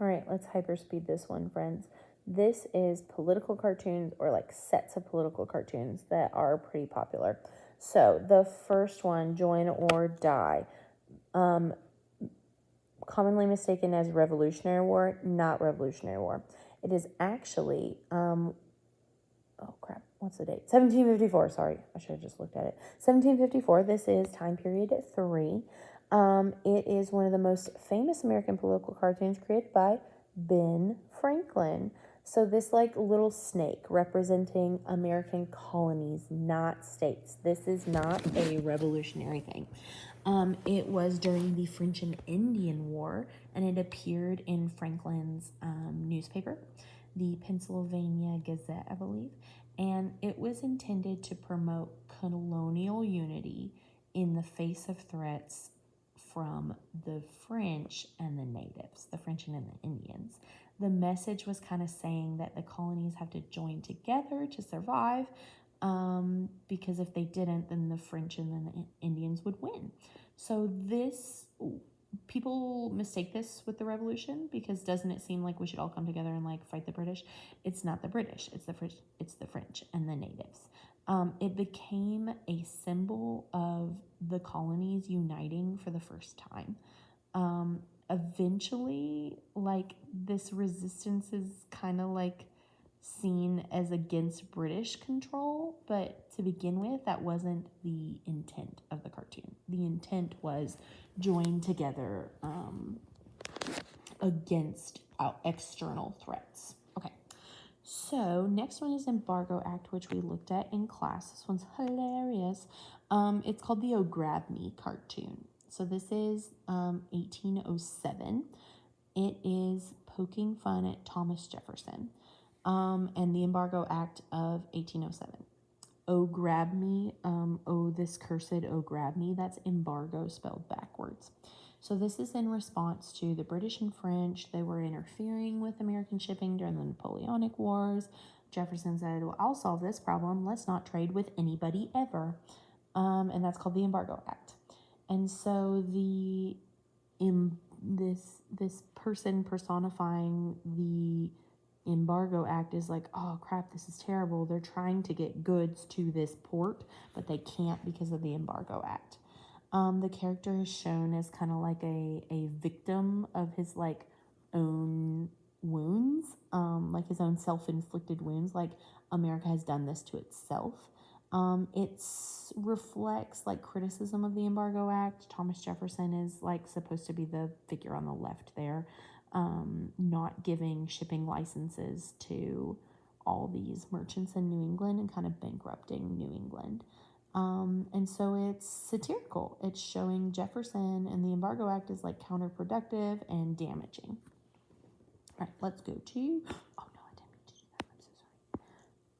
All right, let's hyperspeed this one, friends. This is political cartoons, or like sets of political cartoons that are pretty popular. So the first one, Join or Die, commonly mistaken as Revolutionary War, not Revolutionary War. It is actually, oh crap, what's the date? 1754, sorry, I should have just looked at it. 1754, this is time period 3. It is one of the most famous American political cartoons created by Ben Franklin. So this like little snake representing American colonies, not states. This is not a revolutionary thing. It was during the French and Indian War, and it appeared in Franklin's newspaper, the Pennsylvania Gazette, I believe, and it was intended to promote colonial unity in the face of threats from the French and the natives, the French and the Indians. The message was kind of saying that the colonies have to join together to survive, because if they didn't, then the French and then the Indians would win. So this, people mistake this with the revolution, because doesn't it seem like we should all come together and like fight the British? It's not the British, it's the French and the natives. It became a symbol of the colonies uniting for the first time. Eventually, like, this resistance is kind of like seen as against British control, but to begin with, that wasn't the intent of the cartoon. The intent was join together against external threats. Okay, so next one is Embargo Act, which we looked at in class. This one's hilarious. It's called the Oh Grab Me cartoon. So this is 1807. It is poking fun at Thomas Jefferson, and the Embargo Act of 1807. Oh grab me, oh this cursed oh grab me, that's embargo spelled backwards. So this is in response to the British and French. They were interfering with American shipping during the Napoleonic Wars. Jefferson said, well, I'll solve this problem. Let's not trade with anybody ever. And that's called the Embargo Act. And so this person personifying the Embargo Act is like, oh crap, this is terrible. They're trying to get goods to this port, but they can't because of the Embargo Act. The character is shown as kind of like a victim of his like own wounds, like his own self-inflicted wounds, like America has done this to itself. It reflects like criticism of the Embargo Act. Thomas Jefferson is like supposed to be the figure on the left there, not giving shipping licenses to all these merchants in New England and kind of bankrupting New England. And so it's satirical. It's showing Jefferson and the Embargo Act is like counterproductive and damaging. All right, let's go to, oh no, I didn't mean to do that. I'm so sorry.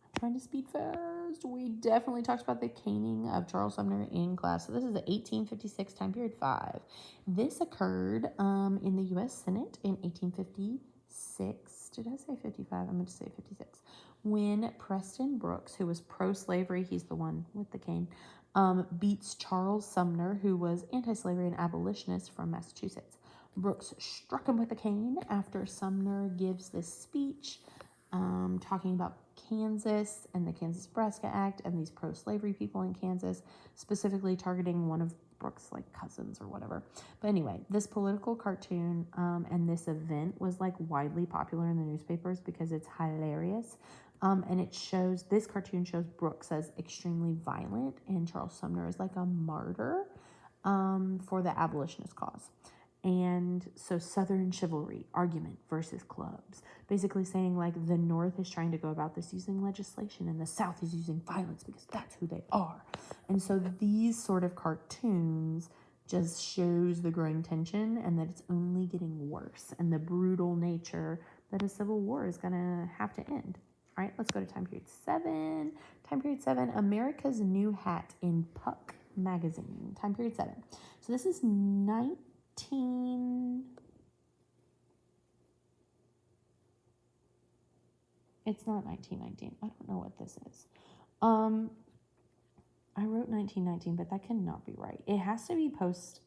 I'm trying to speed fast. We definitely talked about the caning of Charles Sumner in class. So this is the 1856 time period 5. This occurred in the U.S. Senate in 1856. Did I say 55? I meant to say 56. When Preston Brooks, who was pro-slavery, he's the one with the cane, beats Charles Sumner, who was anti-slavery and abolitionist from Massachusetts. Brooks struck him with a cane after Sumner gives this speech talking about Kansas and the Kansas-Nebraska Act and these pro-slavery people in Kansas, specifically targeting one of Brooks' like cousins or whatever. But anyway, this political cartoon and this event was like widely popular in the newspapers because it's hilarious. And it shows, this cartoon shows Brooks as extremely violent and Charles Sumner is like a martyr for the abolitionist cause. And so Southern chivalry, argument versus clubs, basically saying like the North is trying to go about this using legislation and the South is using violence because that's who they are. And so these sort of cartoons just shows the growing tension and that it's only getting worse and the brutal nature that a civil war is going to have to end. All right, let's go to time period 7. Time period 7, America's New Hat in Puck magazine. Time period 7. So this is it's not 1919. I don't know what this is. I wrote 1919, but that cannot be right. It has to be post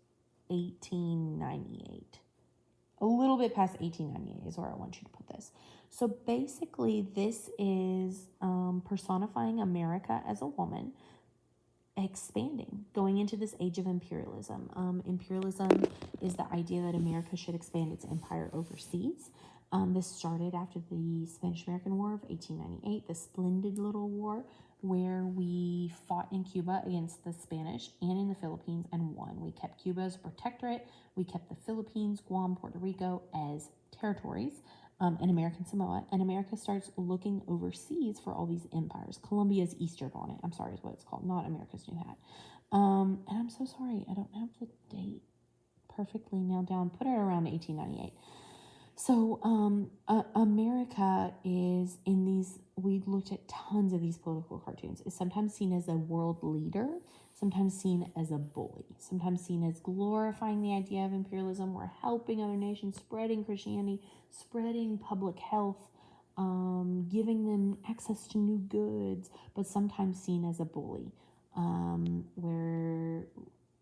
1898. a little bit past 1898 is where I want you to put this. So basically, this is personifying America as a woman, expanding, going into this age of imperialism. Imperialism is the idea that America should expand its empire overseas. This started after the Spanish-American War of 1898, the splendid little war where we fought in Cuba against the Spanish and in the Philippines and won. We kept Cuba as a protectorate. We kept the Philippines, Guam, Puerto Rico as territories. And American Samoa, and America starts looking overseas for all these empires. Columbia's Easter bonnet, I'm sorry, is what it's called, not America's New Hat. And I'm so sorry, I don't have the date perfectly nailed down. Put it around 1898. So America is in these, we looked at tons of these political cartoons, is sometimes seen as a world leader, sometimes seen as a bully, sometimes seen as glorifying the idea of imperialism. We're helping other nations, spreading Christianity, spreading public health, giving them access to new goods, but sometimes seen as a bully, where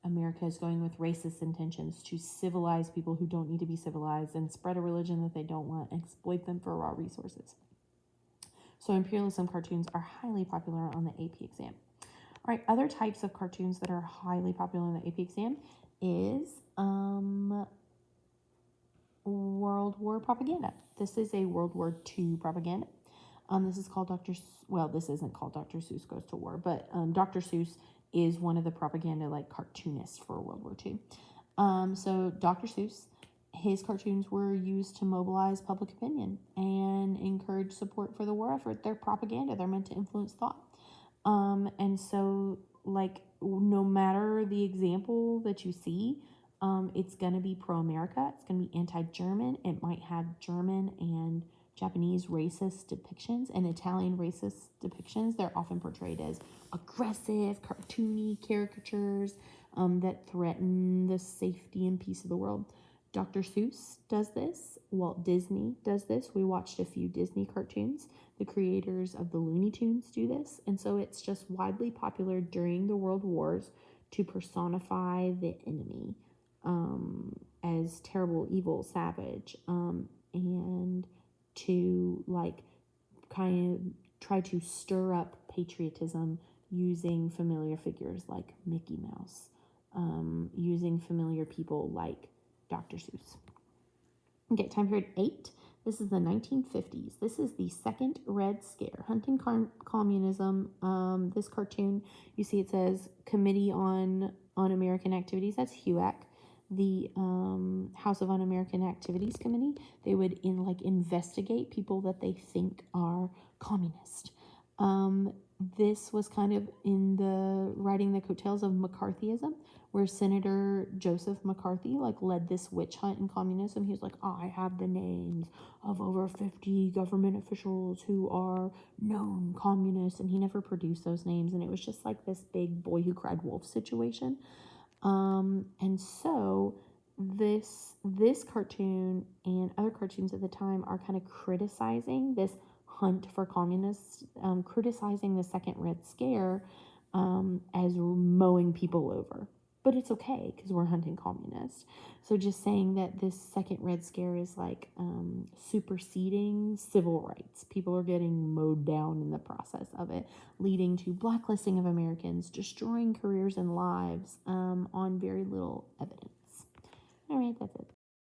America is going with racist intentions to civilize people who don't need to be civilized and spread a religion that they don't want, exploit them for raw resources. So imperialism cartoons are highly popular on the AP exam. All right, other types of cartoons that are highly popular on the AP exam is World War propaganda. This is a World War II propaganda. This is called this isn't called Dr. Seuss Goes to War, but Dr. Seuss is one of the propaganda cartoonists for World War II. So Dr. Seuss, his cartoons were used to mobilize public opinion and encourage support for the war effort. They're propaganda. They're meant to influence thought. And so no matter the example that you see, it's going to be pro-America. It's going to be anti-German. It might have German and Japanese racist depictions and Italian racist depictions. They're often portrayed as aggressive, cartoony caricatures that threaten the safety and peace of the world. Dr. Seuss does this. Walt Disney does this. We watched a few Disney cartoons. The creators of the Looney Tunes do this. And so it's just widely popular during the World Wars to personify the enemy as terrible, evil, savage, and to kind of try to stir up patriotism using familiar figures like Mickey Mouse, using familiar people like Dr. Seuss. Okay, time period 8. This is the 1950s. This is the Second Red Scare, hunting communism. This cartoon, you see it says Committee on Un-American Activities. That's HUAC. The House of Un-American Activities Committee. They would investigate people that they think are communist. This was kind of in the riding the coattails of McCarthyism, where Senator Joseph McCarthy led this witch hunt in communism. He was like, I have the names of over 50 government officials who are known communists, and he never produced those names, and it was just this big boy who cried wolf situation. And so this cartoon and other cartoons at the time are kind of criticizing this hunt for communists, criticizing the Second Red Scare as mowing people over. But it's okay because we're hunting communists. So just saying that this Second Red Scare is superseding civil rights. People are getting mowed down in the process of it, leading to blacklisting of Americans, destroying careers and lives on very little evidence. All right, that's it.